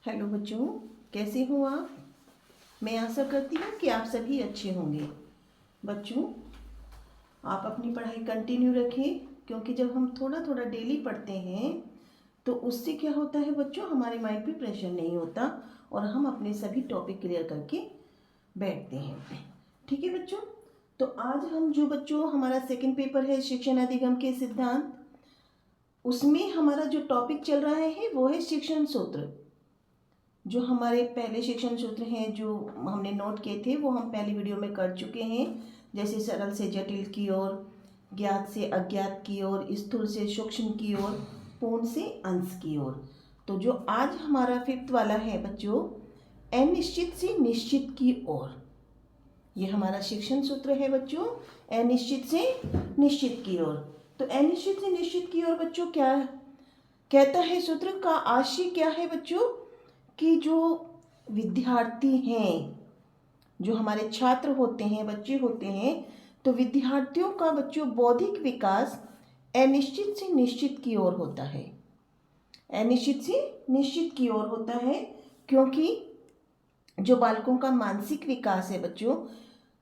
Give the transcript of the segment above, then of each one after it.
Hello बच्चों, कैसे हो आप। मैं आशा करती हूँ कि आप सभी अच्छे होंगे। बच्चों, आप अपनी पढ़ाई कंटिन्यू रखें, क्योंकि जब हम थोड़ा थोड़ा डेली पढ़ते हैं तो उससे क्या होता है बच्चों, हमारे माइंड पे प्रेशर नहीं होता और हम अपने सभी टॉपिक क्लियर करके बैठते हैं। ठीक है बच्चों। तो आज हम जो बच्चों हमारा सेकंड पेपर है शिक्षण अधिगम के सिद्धांत, उसमें हमारा जो टॉपिक चल रहा है वो है शिक्षण सूत्र। जो हमारे पहले शिक्षण सूत्र हैं जो हमने नोट किए थे वो हम पहली वीडियो में कर चुके हैं, जैसे सरल से जटिल की ओर, ज्ञात से अज्ञात की ओर, स्थूल से सूक्ष्म की ओर, पूर्ण से अंश की ओर। तो जो आज हमारा फिफ्थ वाला है बच्चों, अनिश्चित से निश्चित की ओर, ये हमारा शिक्षण सूत्र है बच्चों, अनिश्चित से निश्चित की ओर। तो अनिश्चित से निश्चित की ओर बच्चों क्या कहता है, सूत्र का आशय क्या है बच्चों, कि जो विद्यार्थी हैं, जो हमारे छात्र होते हैं, बच्चे होते हैं, तो विद्यार्थियों का बच्चों बौद्धिक विकास अनिश्चित से निश्चित की ओर होता है। अनिश्चित से निश्चित की ओर होता है क्योंकि जो बालकों का मानसिक विकास है बच्चों,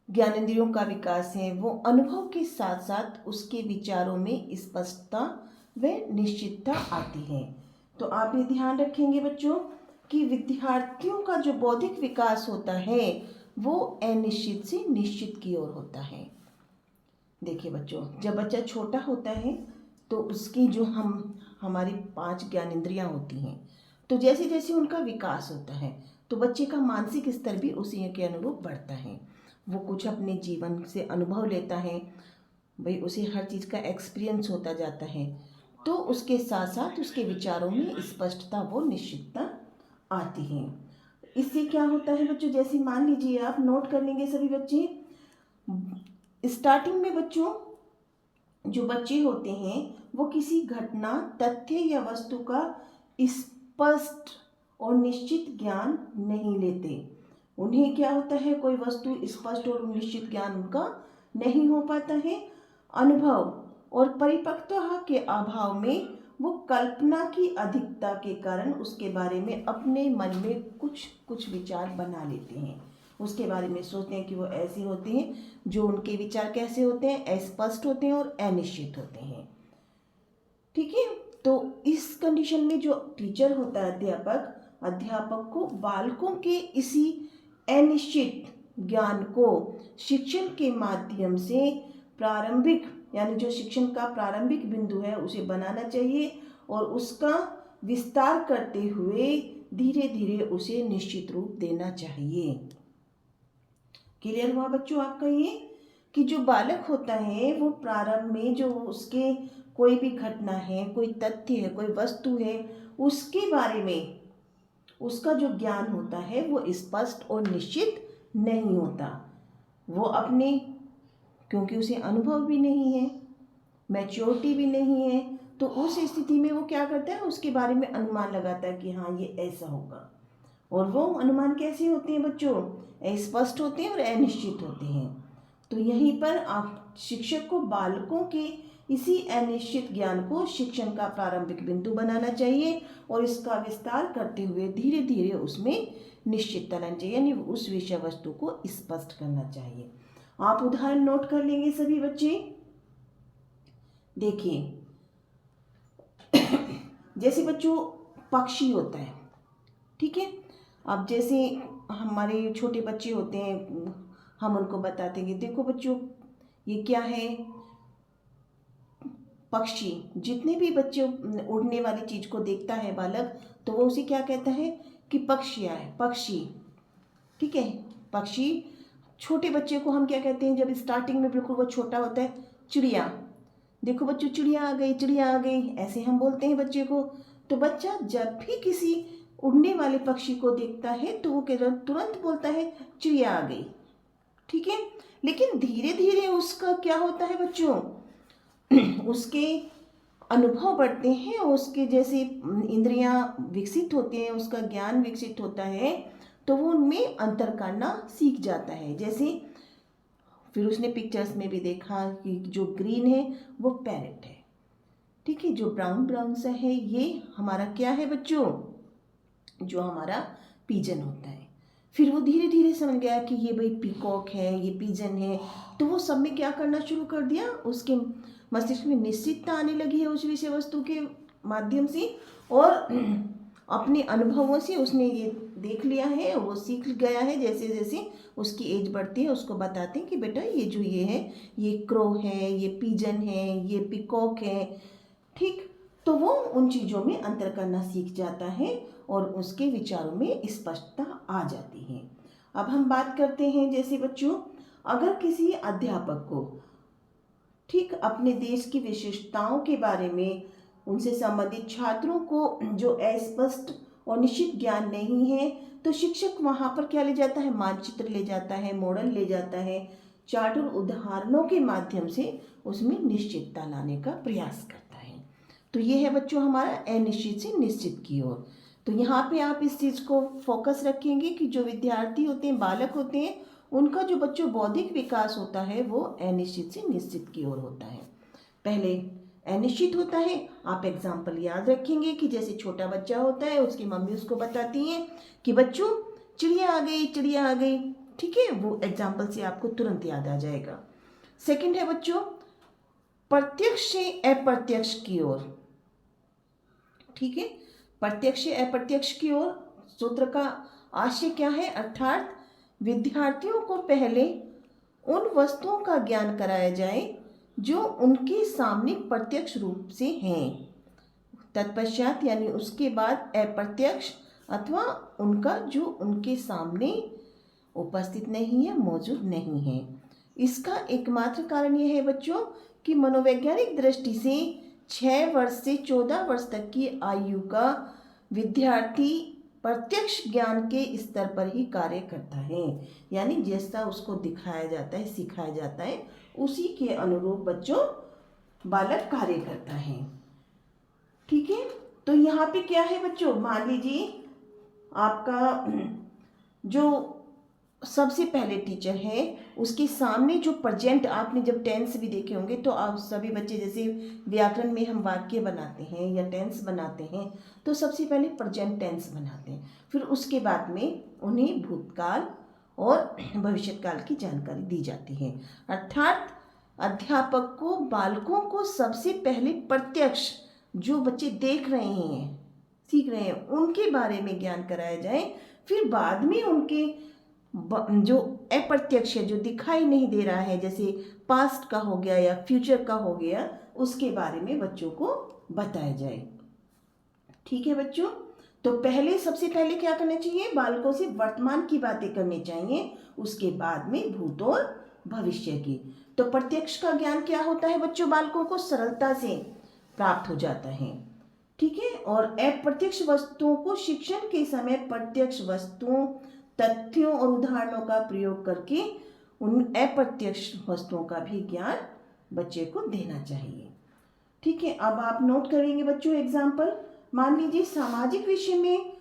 ज्ञानेंद्रियों का विकास है, वो अनुभव के साथ साथ उसके विचारों में स्पष्टता व निश्चितता आती है। तो आप ये ध्यान रखेंगे बच्चों कि विद्यार्थियों का जो बौद्धिक विकास होता है वो अनिश्चित से निश्चित की ओर होता है। देखिए बच्चों, जब बच्चा छोटा होता है तो उसकी जो हमारी 5 ज्ञानेंद्रियां होती हैं, तो जैसे जैसे उनका विकास होता है तो बच्चे का मानसिक स्तर भी उसी के अनुरूप बढ़ता है। वो कुछ अपने जीवन से अनुभव लेता है, भाई उसे हर चीज़ का एक्सपीरियंस होता जाता है, तो उसके साथ साथ उसके विचारों में स्पष्टता वो निश्चितता आती है। इससे क्या होता है बच्चों, जैसे मान लीजिए आप नोट कर लेंगे सभी बच्चे, स्टार्टिंग में बच्चों जो बच्चे होते हैं वो किसी घटना, तथ्य या वस्तु का स्पष्ट और निश्चित ज्ञान नहीं लेते। उन्हें क्या होता है, कोई वस्तु स्पष्ट और निश्चित ज्ञान उनका नहीं हो पाता है। अनुभव और परिपक्वता के अभाव में वो कल्पना की अधिकता के कारण उसके बारे में अपने मन में कुछ कुछ विचार बना लेते हैं, उसके बारे में सोचते हैं कि वो ऐसे होते हैं। जो उनके विचार कैसे होते हैं, अस्पष्ट होते हैं और अनिश्चित होते हैं। ठीक है। तो इस कंडीशन में जो टीचर होता है, अध्यापक को बालकों के इसी अनिश्चित ज्ञान को शिक्षण के माध्यम से प्रारंभिक, यानी जो शिक्षण का प्रारंभिक बिंदु है उसे बनाना चाहिए और उसका विस्तार करते हुए धीरे धीरे उसे निश्चित रूप देना चाहिए। क्लियर हुआ बच्चों आपका ये, कि जो बालक होता है वो प्रारंभ में जो उसके कोई भी घटना है, कोई तथ्य है, कोई वस्तु है, उसके बारे में उसका जो ज्ञान होता है वो स्पष्ट और निश्चित नहीं होता। वो अपने, क्योंकि उसे अनुभव भी नहीं है, मैच्योरिटी भी नहीं है, तो उस स्थिति में वो क्या करता है, उसके बारे में अनुमान लगाता है कि हाँ ये ऐसा होगा। और वो अनुमान कैसे होते हैं बच्चों, अस्पष्ट होते हैं और अनिश्चित होते हैं। तो यहीं पर आप शिक्षक को बालकों के इसी अनिश्चित ज्ञान को शिक्षण का प्रारंभिक बिंदु बनाना चाहिए और इसका विस्तार करते हुए धीरे धीरे उसमें निश्चितता लानी चाहिए, यानी उस विषय वस्तु को स्पष्ट करना चाहिए। आप उदाहरण नोट कर लेंगे सभी बच्चे। देखिए जैसे बच्चों पक्षी होता है, ठीक है। अब जैसे हमारे छोटे बच्चे होते हैं, हम उनको बताते हैं कि देखो बच्चों ये क्या है, पक्षी। जितने भी बच्चे उड़ने वाली चीज़ को देखता है बालक, तो वो उसे क्या कहता है कि पक्षी आए, पक्षी। ठीक है, पक्षी। छोटे बच्चे को हम क्या कहते हैं, जब स्टार्टिंग में बिल्कुल वो छोटा होता है, चिड़िया। देखो बच्चों चिड़िया आ गई, चिड़िया आ गई, ऐसे हम बोलते हैं बच्चे को। तो बच्चा जब भी किसी उड़ने वाले पक्षी को देखता है तो वो तुरंत बोलता है चिड़िया आ गई। ठीक है। लेकिन धीरे धीरे उसका क्या होता है बच्चों, उसके अनुभव बढ़ते हैं, उसके जैसे इंद्रियां विकसित होती हैं, उसका ज्ञान विकसित होता है, तो वो उनमें अंतर करना सीख जाता है। जैसे फिर उसने पिक्चर्स में भी देखा कि जो ग्रीन है वो पैरेट है, ठीक है, जो ब्राउन ब्राउन सा है ये हमारा क्या है बच्चों, जो हमारा पिजन होता है। फिर वो धीरे धीरे समझ गया कि ये भाई पीकॉक है, ये पिजन है, तो वो सब में क्या करना शुरू कर दिया, उसके मस्तिष्क में निश्चितता आने लगी है उस विषय वस्तु के माध्यम से, और अपने अनुभवों से उसने ये देख लिया है, वो सीख गया है। जैसे जैसे उसकी एज बढ़ती है उसको बताते हैं कि बेटा ये जो ये है, ये क्रो है, ये पिजन है, ये पीकॉक है, ठीक। तो वो उन चीज़ों में अंतर करना सीख जाता है और उसके विचारों में स्पष्टता आ जाती है। अब हम बात करते हैं, जैसे बच्चों, अगर किसी अध्यापक को ठीक अपने देश की विशेषताओं के बारे में उनसे संबंधित छात्रों को जो अस्पष्ट और निश्चित ज्ञान नहीं है, तो शिक्षक वहाँ पर क्या ले जाता है, मानचित्र ले जाता है, मॉडल ले जाता है, चार्ट और उदाहरणों के माध्यम से उसमें निश्चितता लाने का प्रयास करता है। तो ये है बच्चों हमारा अनिश्चित से निश्चित की ओर। तो यहाँ पे आप इस चीज़ को फोकस रखेंगे कि जो विद्यार्थी होते हैं, बालक होते हैं, उनका जो बच्चों बौद्धिक विकास होता है वो अनिश्चित से निश्चित की ओर होता है। पहले अनिश्चित होता है, आप एग्जाम्पल याद रखेंगे कि जैसे छोटा बच्चा होता है, उसकी मम्मी उसको बताती हैं कि बच्चों चिड़िया आ गई, चिड़िया आ गई, ठीक है, वो एग्जाम्पल से आपको तुरंत याद आ जाएगा। सेकंड है बच्चों प्रत्यक्ष से अप्रत्यक्ष की ओर, ठीक है, प्रत्यक्ष से अप्रत्यक्ष की ओर सूत्र का आशय क्या है, अर्थात विद्यार्थियों को पहले उन वस्तुओं का ज्ञान कराया जाए जो उनके सामने प्रत्यक्ष रूप से हैं, तत्पश्चात यानी उसके बाद अप्रत्यक्ष अथवा उनका जो उनके सामने उपस्थित नहीं है, मौजूद नहीं है। इसका एकमात्र कारण यह है बच्चों कि मनोवैज्ञानिक दृष्टि से 6 वर्ष से 14 वर्ष तक की आयु का विद्यार्थी प्रत्यक्ष ज्ञान के स्तर पर ही कार्य करता है, यानी जैसा उसको दिखाया जाता है, सिखाया जाता है, उसी के अनुरूप बच्चों बालक कार्य करता है, ठीक है। तो यहाँ पे क्या है बच्चों, मान लीजिए आपका जो सबसे पहले टीचर है उसके सामने जो प्रेजेंट, आपने जब टेंस भी देखे होंगे तो आप सभी बच्चे जैसे व्याकरण में हम वाक्य बनाते हैं या टेंस बनाते हैं तो सबसे पहले प्रेजेंट टेंस बनाते हैं, फिर उसके बाद में उन्हें भूतकाल और भविष्यकाल की जानकारी दी जाती है। अर्थात अध्यापक को बालकों को सबसे पहले प्रत्यक्ष जो बच्चे देख रहे हैं, सीख रहे हैं, उनके बारे में ज्ञान कराया जाए, फिर बाद में उनके जो अप्रत्यक्ष है, जो दिखाई नहीं दे रहा है, जैसे पास्ट का हो गया या फ्यूचर का हो गया, उसके बारे में बच्चों को बताया जाए, ठीक है बच्चों। तो पहले सबसे पहले क्या करना चाहिए, बालकों से वर्तमान की बातें करनी चाहिए, उसके बाद में भूत और भविष्य की। तो प्रत्यक्ष का ज्ञान क्या होता है बच्चों, बालकों को सरलता से प्राप्त हो जाता है, ठीक है। और अप्रत्यक्ष वस्तुओं को शिक्षण के समय प्रत्यक्ष वस्तुओं, तथ्यों और उदाहरणों का प्रयोग करके उन अप्रत्यक्ष वस्तुओं का भी ज्ञान बच्चे को देना चाहिए, ठीक है। अब आप नोट करेंगे बच्चों एग्जाम्पल, मान लीजिए सामाजिक विषय में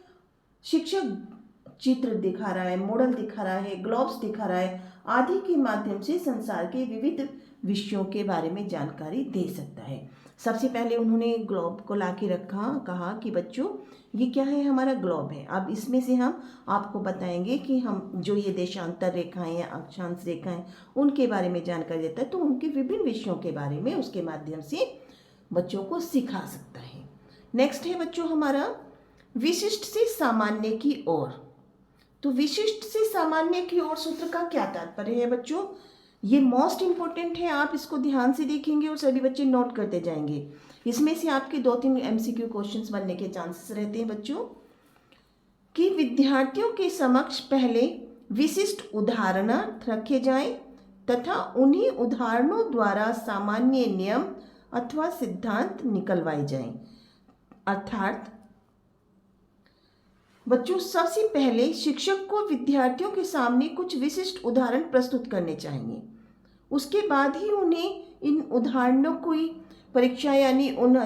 शिक्षक चित्र दिखा रहा है, मॉडल दिखा रहा है, ग्लोब्स दिखा रहा है आदि के माध्यम से संसार के विविध विषयों के बारे में जानकारी दे सकता है। सबसे पहले उन्होंने ग्लोब को लाके रखा, कहा कि बच्चों ये क्या है, हमारा ग्लोब है। अब इसमें से हम आपको बताएंगे कि हम जो ये देशांतर रेखाएं या अक्षांश रेखाएं उनके बारे में जानकारी देता है, तो उनके विभिन्न विषयों के बारे में उसके माध्यम से बच्चों को सिखा सकता है। नेक्स्ट है बच्चों हमारा विशिष्ट से सामान्य की ओर। तो विशिष्ट से सामान्य की ओर सूत्र का क्या तात्पर्य है बच्चों, ये मोस्ट इंपॉर्टेंट है, आप इसको ध्यान से देखेंगे और सभी बच्चे नोट करते जाएंगे। इसमें से आपके 2-3 MCQ क्वेश्चंस बनने के चांसेस रहते हैं बच्चों, कि विद्यार्थियों के समक्ष पहले विशिष्ट उदाहरण रखे जाएं तथा उन्हीं उदाहरणों द्वारा सामान्य नियम अथवा सिद्धांत निकलवाए जाएं। अर्थात बच्चों सबसे पहले शिक्षक को विद्यार्थियों के सामने कुछ विशिष्ट उदाहरण प्रस्तुत करने चाहिए, उसके बाद ही उन्हें इन उदाहरणों की परीक्षा यानी उन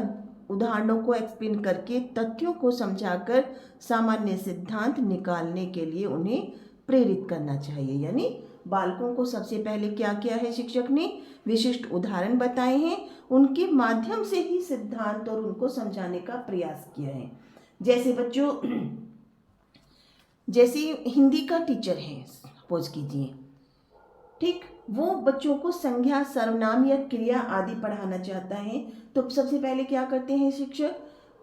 उदाहरणों को एक्सप्लेन करके तथ्यों को समझाकर सामान्य सिद्धांत निकालने के लिए उन्हें प्रेरित करना चाहिए। यानी बालकों को सबसे पहले क्या किया है, शिक्षक ने विशिष्ट उदाहरण बताए हैं, उनके माध्यम से ही सिद्धांत और उनको समझाने का प्रयास किया है। जैसे बच्चों जैसे हिंदी का टीचर है सपोज कीजिए, ठीक, वो बच्चों को संज्ञा, सर्वनाम या क्रिया आदि पढ़ाना चाहता है, तो सबसे पहले क्या करते हैं शिक्षक,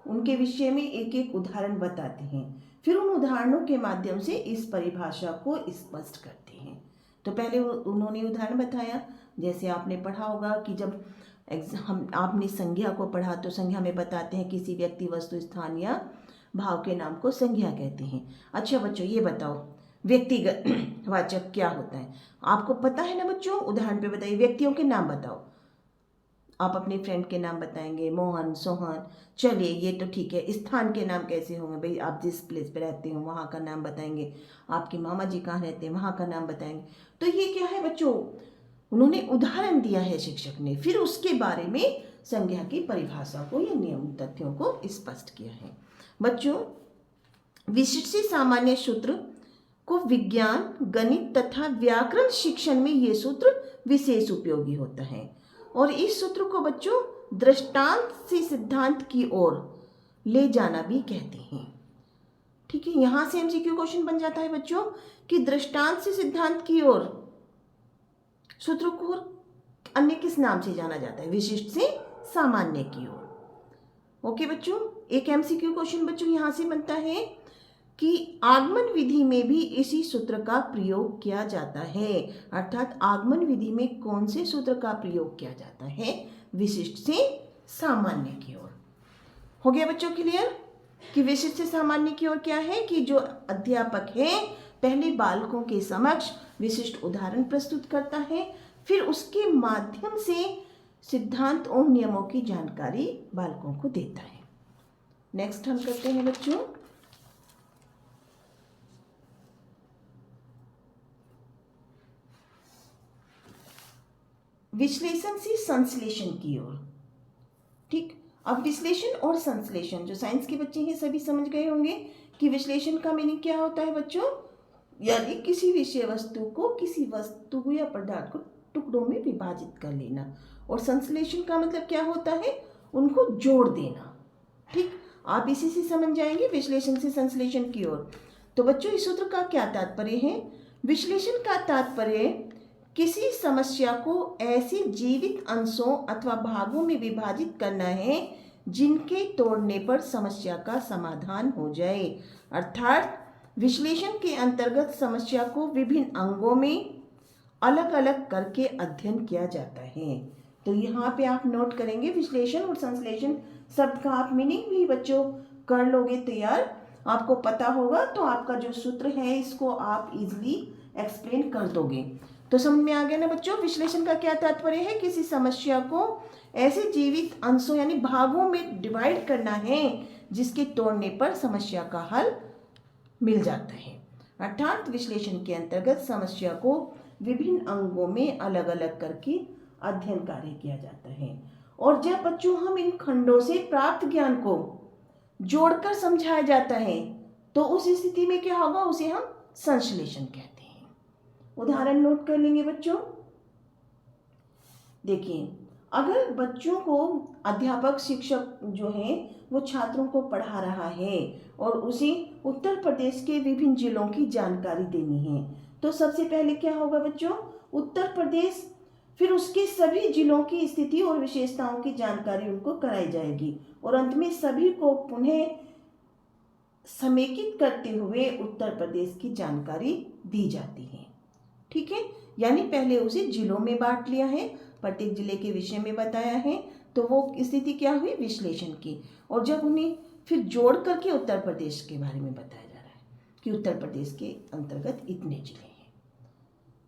उनके विषय में एक एक उदाहरण बताते हैं, फिर उन उदाहरणों के माध्यम से इस परिभाषा को स्पष्ट करते हैं। तो पहले उन्होंने उदाहरण बताया, जैसे आपने पढ़ा होगा कि जब आपने संज्ञा को पढ़ा तो संज्ञा में बताते हैं किसी व्यक्ति, वस्तु, स्थान या भाव के नाम को संज्ञा कहते हैं। अच्छा बच्चों ये बताओ व्यक्तिगत वाचक क्या होता है, आपको पता है ना बच्चों, उदाहरण पे बताइए, व्यक्तियों के नाम बताओ। आप अपने फ्रेंड के नाम बताएंगे, मोहन, सोहन, चलिए ये तो ठीक है। स्थान के नाम कैसे होंगे भाई, आप जिस प्लेस पे रहते हो वहाँ का नाम बताएंगे, आपके मामा जी कहाँ रहते हैं वहाँ का नाम बताएंगे। तो ये क्या है बच्चों, उन्होंने उदाहरण दिया है शिक्षक ने, फिर उसके बारे में संज्ञा की परिभाषा को या नियम तथ्यों को स्पष्ट किया है। बच्चों विशिष्ट से सामान्य सूत्र को विज्ञान, गणित तथा व्याकरण शिक्षण में ये सूत्र विशेष उपयोगी होता है, और इस सूत्र को बच्चों दृष्टांत से सिद्धांत की ओर ले जाना भी कहते हैं। ठीक है, यहाँ से एमसीक्यू क्वेश्चन बन जाता है बच्चों कि दृष्टांत से सिद्धांत की ओर सूत्र को अन्य किस नाम से जाना जाता है, विशिष्ट से सामान्य की ओर। ओके बच्चों, एक एमसीक्यू क्वेश्चन बच्चों यहाँ से बनता है कि आगमन विधि में भी इसी सूत्र का प्रयोग किया जाता है, अर्थात आगमन विधि में कौन से सूत्र का प्रयोग किया जाता है, विशिष्ट से सामान्य की ओर। हो गया बच्चों क्लियर कि विशिष्ट से सामान्य की ओर क्या है कि जो अध्यापक है पहले बालकों के समक्ष विशिष्ट उदाहरण प्रस्तुत करता है, फिर उसके माध्यम से सिद्धांत और नियमों की जानकारी बालकों को देता है। नेक्स्ट हम करते हैं बच्चों विश्लेषण से संश्लेषण की ओर। ठीक, अब विश्लेषण और संश्लेषण, जो साइंस के बच्चे हैं सभी समझ गए होंगे कि विश्लेषण का मीनिंग क्या होता है बच्चों, यानी किसी विषय वस्तु को, किसी वस्तु या पदार्थ को टुकड़ों में विभाजित कर लेना, और संश्लेषण का मतलब क्या होता है, उनको जोड़ देना। ठीक, आप इसी से समझ जाएंगे विश्लेषण से संश्लेषण की ओर। तो बच्चों इस सूत्र का क्या तात्पर्य है, विश्लेषण का तात्पर्य किसी समस्या को ऐसे जीवित अंशों अथवा भागों में विभाजित करना है जिनके तोड़ने पर समस्या का समाधान हो जाए, अर्थात विश्लेषण के अंतर्गत समस्या को विभिन्न अंगों में अलग अलग करके अध्ययन किया जाता है। तो यहाँ पे आप नोट करेंगे विश्लेषण और संश्लेषण शब्द का आप मीनिंग भी बच्चों कर लोगे तैयार, आपको पता होगा तो आपका जो सूत्र है इसको आप इजीली एक्सप्लेन कर दोगे। तो समझ में आ गया ना बच्चों, विश्लेषण का क्या तात्पर्य है, किसी समस्या को ऐसे जीवित अंशों यानी भागों में डिवाइड करना है जिसके तोड़ने पर समस्या का हल मिल जाता है, अर्थात विश्लेषण के अंतर्गत समस्या को विभिन्न अंगों में अलग अलग करके अध्ययन कार्य किया जाता है। और जब बच्चों हम इन खंडों से प्राप्त ज्ञान को जोड़कर समझाया जाता है तो उस स्थिति में क्या होगा, उसे हम संश्लेषण कहते हैं। उदाहरण नोट कर लेंगे बच्चों। देखिए, अगर बच्चों को अध्यापक शिक्षक जो है वो छात्रों को पढ़ा रहा है और उसे उत्तर प्रदेश के विभिन्न जिलों की जानकारी देनी है, तो सबसे पहले क्या होगा बच्चों, उत्तर प्रदेश, फिर उसके सभी जिलों की स्थिति और विशेषताओं की जानकारी उनको कराई जाएगी, और अंत में सभी को पुनः समेकित करते हुए उत्तर प्रदेश की जानकारी दी जाती है। ठीक है, यानी पहले उसे जिलों में बांट लिया है, प्रत्येक जिले के विषय में बताया है, तो वो स्थिति क्या हुई, विश्लेषण की, और जब उन्हें फिर जोड़ करके उत्तर प्रदेश के बारे में बताया जा रहा है कि उत्तर प्रदेश के अंतर्गत इतने जिले हैं।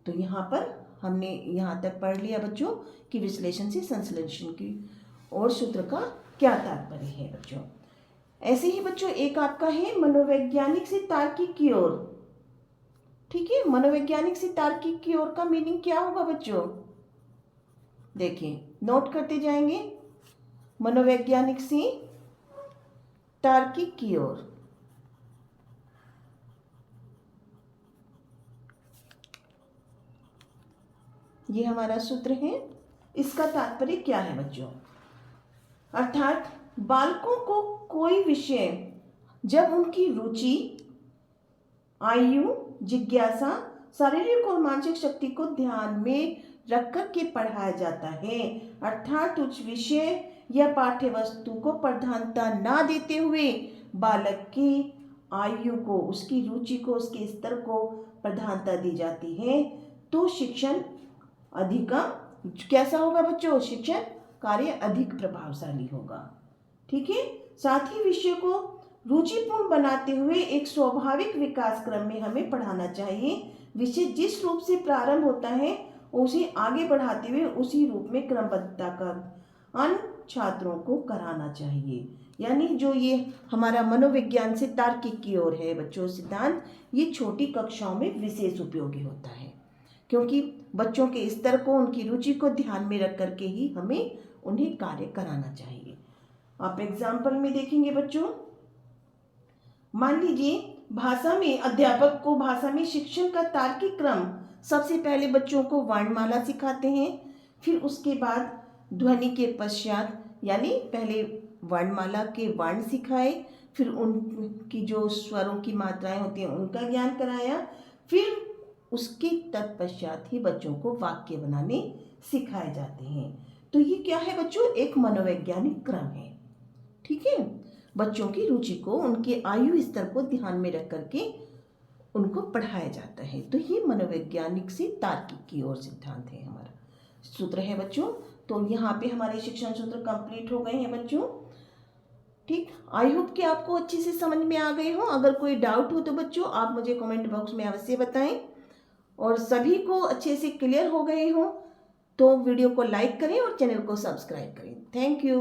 तो यहाँ पर हमने यहाँ तक पढ़ लिया बच्चों कि विश्लेषण से संश्लेषण की और सूत्र का क्या तात्पर्य है बच्चों। ऐसे ही बच्चों एक आपका है मनोवैज्ञानिक से तार्किक की ओर। ठीक है, मनोवैज्ञानिक से तार्किक की ओर का मीनिंग क्या होगा बच्चों, देखिए नोट करते जाएंगे, मनोवैज्ञानिक से तार्किक की ओर। ये हमारा सूत्र है, इसका तात्पर्य क्या है बच्चों, अर्थात बालकों को कोई विषय जब उनकी रुचि आयु, जिज्ञासा, शारीरिक और मानसिक शक्ति को ध्यान में रख कर के पढ़ाया जाता है। अर्थात उस विषय या पाठ्य वस्तु को प्रधानता ना देते हुए बालक की आयु को, उसकी रुचि को, उसके स्तर को प्रधानता दी जाती है। तो शिक्षण अधिक कैसा होगा बच्चों? शिक्षण कार्य अधिक प्रभावशाली होगा। ठीक है। साथ ही विषय को रुचिपूर्ण बनाते हुए एक स्वाभाविक विकास क्रम में हमें पढ़ाना चाहिए। विषय जिस रूप से प्रारंभ होता है उसे आगे बढ़ाते हुए उसी रूप में क्रमबद्धता का अन्य छात्रों को कराना चाहिए। यानी जो ये हमारा मनोविज्ञान से तार्किक की ओर है बच्चों सिद्धांत, ये छोटी कक्षाओं में विशेष उपयोगी होता है, क्योंकि बच्चों के स्तर को, उनकी रुचि को ध्यान में रख करके ही हमें उन्हें कार्य कराना चाहिए। आप एग्जाम्पल में देखेंगे बच्चों, मान लीजिए भाषा में अध्यापक को भाषा में शिक्षण का तार्किक क्रम, सबसे पहले बच्चों को वर्णमाला सिखाते हैं, फिर उसके बाद ध्वनि के पश्चात, यानी पहले वर्णमाला के वर्ण सिखाए, फिर उनकी जो स्वरों की मात्राएं होती हैं उनका ज्ञान कराया, फिर उसके तत्पश्चात ही बच्चों को वाक्य बनाने सिखाए जाते हैं। तो ये क्या है बच्चों? एक मनोवैज्ञानिक क्रम है। ठीक है। बच्चों की रुचि को, उनके आयु स्तर को ध्यान में रख करके उनको पढ़ाया जाता है। तो ये मनोवैज्ञानिक से तार्किक की ओर सिद्धांत है, हमारा सूत्र है बच्चों। तो यहाँ पे हमारे शिक्षण सूत्र कंप्लीट हो गए हैं बच्चों। ठीक, आई होप कि आपको अच्छे से समझ में आ गए हो। अगर कोई डाउट हो तो बच्चों आप मुझे कमेंट बॉक्स में अवश्य बताएं, और सभी को अच्छे से क्लियर हो गए हो तो वीडियो को लाइक करें और चैनल को सब्सक्राइब करें। Thank you.